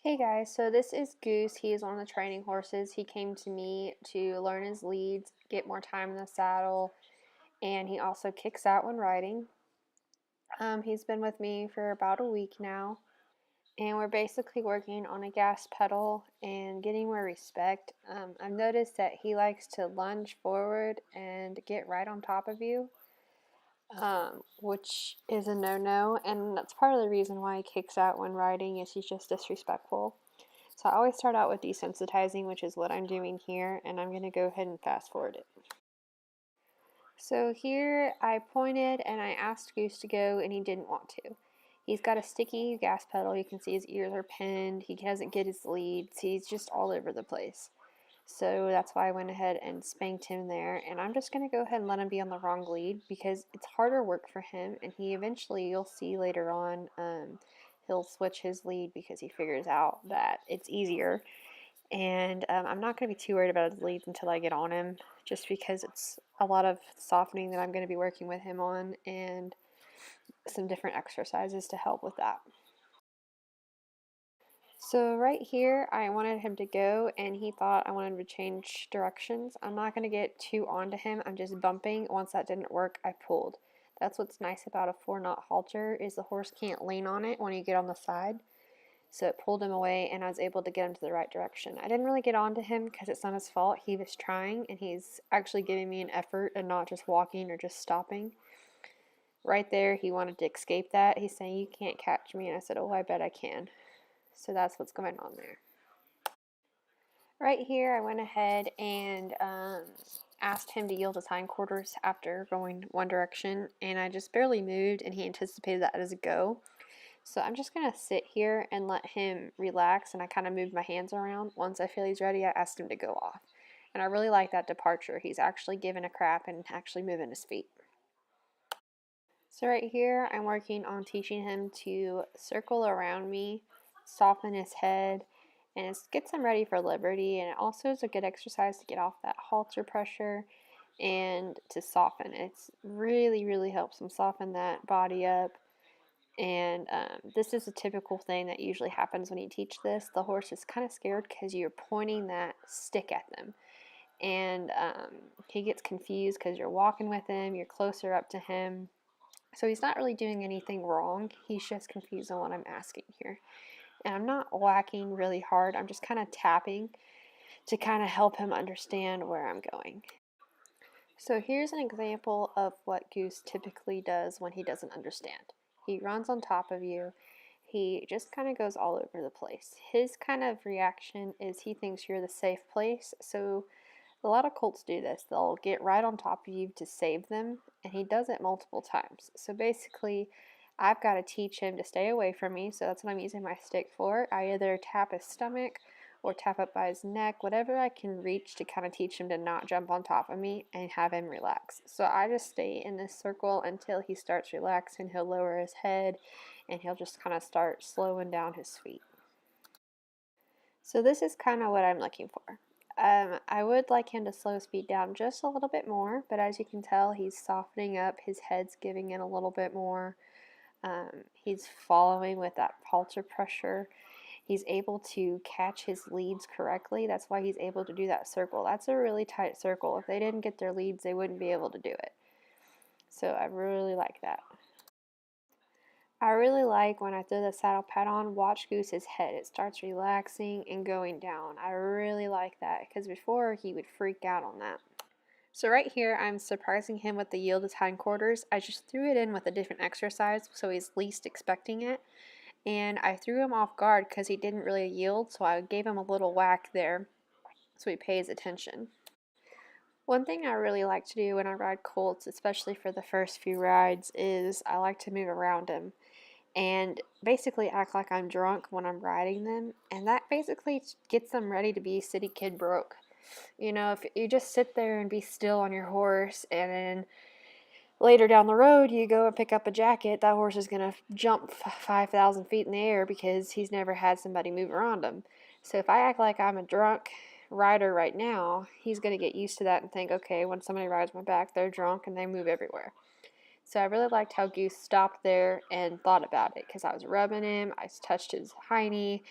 Hey guys, so this is Goose. He is one of the training horses. He came to me to learn his leads, get more time in the saddle, and he also kicks out when riding. He's been with me for about a week now, and we're basically working on a gas pedal and getting more respect. I've noticed that he likes to lunge forward and get right on top of you, which is a no-no, and that's part of the reason why he kicks out when riding is he's just disrespectful. So I always start out with desensitizing, which is what I'm doing here, and I'm going to go ahead and fast forward it. So here I pointed and I asked Goose to go, and he didn't want to. He's got a sticky gas pedal. You can see his ears are pinned. He doesn't get his leads. He's just all over the place. So that's why I went ahead and spanked him there, and I'm just going to go ahead and let him be on the wrong lead because it's harder work for him, and he eventually, you'll see later on, he'll switch his lead because he figures out that it's easier. And I'm not going to be too worried about his leads until I get on him, just because it's a lot of softening that I'm going to be working with him on and some different exercises to help with that. So right here, I wanted him to go, and he thought I wanted to change directions. I'm not going to get too onto him. I'm just bumping. Once that didn't work, I pulled. That's what's nice about a 4-knot halter is the horse can't lean on it when you get on the side. So it pulled him away, and I was able to get him to the right direction. I didn't really get onto him because it's not his fault. He was trying, and he's actually giving me an effort and not just walking or just stopping. Right there, he wanted to escape that. He's saying, "You can't catch me." And I said, "Oh, I bet I can." So that's what's going on there. Right here, I went ahead and asked him to yield his hindquarters after going one direction, and I just barely moved, and he anticipated that as a go. So I'm just going to sit here and let him relax, and I kind of moved my hands around. Once I feel he's ready, I asked him to go off. And I really like that departure. He's actually giving a crap and actually moving his feet. So right here, I'm working on teaching him to circle around me, soften his head, and it gets him ready for liberty. And it also is a good exercise to get off that halter pressure and to soften. It's really helps him soften that body up. And this is a typical thing that usually happens when you teach this. The horse is kind of scared because you're pointing that stick at them. And he gets confused because you're walking with him, you're closer up to him. So he's not really doing anything wrong. He's just confused on what I'm asking here. And I'm not whacking really hard. I'm just kind of tapping to kind of help him understand where I'm going. So here's an example of what Goose typically does when he doesn't understand. He runs on top of you. He just kind of goes all over the place. His kind of reaction is he thinks you're the safe place. So a lot of colts do this. They'll get right on top of you to save them, and he does it multiple times. So basically, I've got to teach him to stay away from me, so that's what I'm using my stick for. I either tap his stomach or tap up by his neck, whatever I can reach to kind of teach him to not jump on top of me and have him relax. So I just stay in this circle until he starts relaxing. He'll lower his head, and he'll just kind of start slowing down his feet. So this is kind of what I'm looking for. I would like him to slow his feet down just a little bit more, but as you can tell, he's softening up. His head's giving in a little bit more. He's following with that halter pressure. He's able to catch his leads correctly. That's why he's able to do that circle. That's a really tight circle. If they didn't get their leads, they wouldn't be able to do it. So I really like that. I really like when I throw the saddle pad on, watch Goose's head. It starts relaxing and going down. I really like that because before he would freak out on that. So right here, I'm surprising him with the yield his hindquarters. I just threw it in with a different exercise so he's least expecting it. And I threw him off guard because he didn't really yield, so I gave him a little whack there so he pays attention. One thing I really like to do when I ride colts, especially for the first few rides, is I like to move around him and basically act like I'm drunk when I'm riding them, and that basically gets them ready to be city kid broke. You know, if you just sit there and be still on your horse, and then later down the road you go and pick up a jacket, that horse is going to jump 5,000 feet in the air because he's never had somebody move around him. So if I act like I'm a drunk rider right now, he's going to get used to that and think, okay, when somebody rides my back, they're drunk and they move everywhere. So I really liked how Goose stopped there and thought about it because I was rubbing him, I touched his hiney,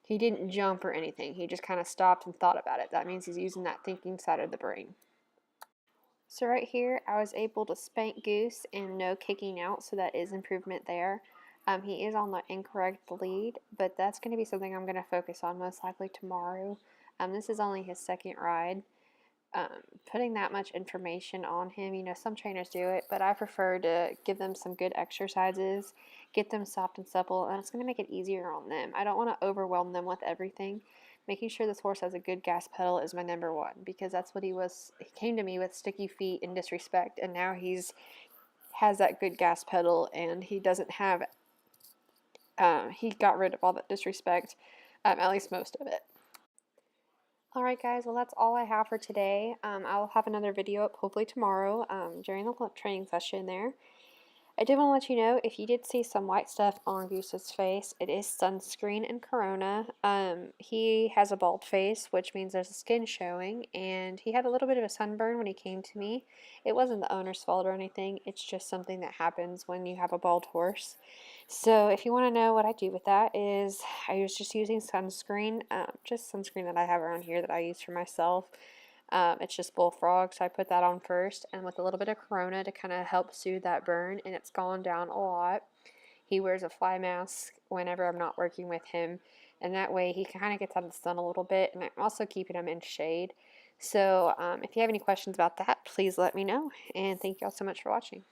He didn't jump or anything. He just kind of stopped and thought about it. That means he's using that thinking side of the brain. So right here, I was able to spank Goose and no kicking out, so that is improvement there. He is on the incorrect lead, but that's going to be something I'm going to focus on most likely tomorrow. This is only his second ride. Putting that much information on him, some trainers do it, but I prefer to give them some good exercises, get them soft and supple, and it's going to make it easier on them. I don't want to overwhelm them with everything. Making sure this horse has a good gas pedal is my number one, because that's what he was. He came to me with sticky feet and disrespect, and now has that good gas pedal, and he doesn't have. He got rid of all that disrespect, at least most of it. Alright guys, well that's all I have for today. I'll have another video up hopefully tomorrow during the training session there. I did want to let you know, if you did see some white stuff on Goose's face, it is sunscreen and corona. He has a bald face, which means there's a skin showing, and he had a little bit of a sunburn when he came to me. It wasn't the owner's fault or anything, it's just something that happens when you have a bald horse. So if you want to know what I do with that is, I was just using sunscreen, just sunscreen that I have around here that I use for myself. It's just Bullfrog, so I put that on first, and with a little bit of Corona to kind of help soothe that burn, and it's gone down a lot. He wears a fly mask whenever I'm not working with him, and that way he kind of gets out of the sun a little bit, and I'm also keeping him in shade. So if you have any questions about that, please let me know, and thank you all so much for watching.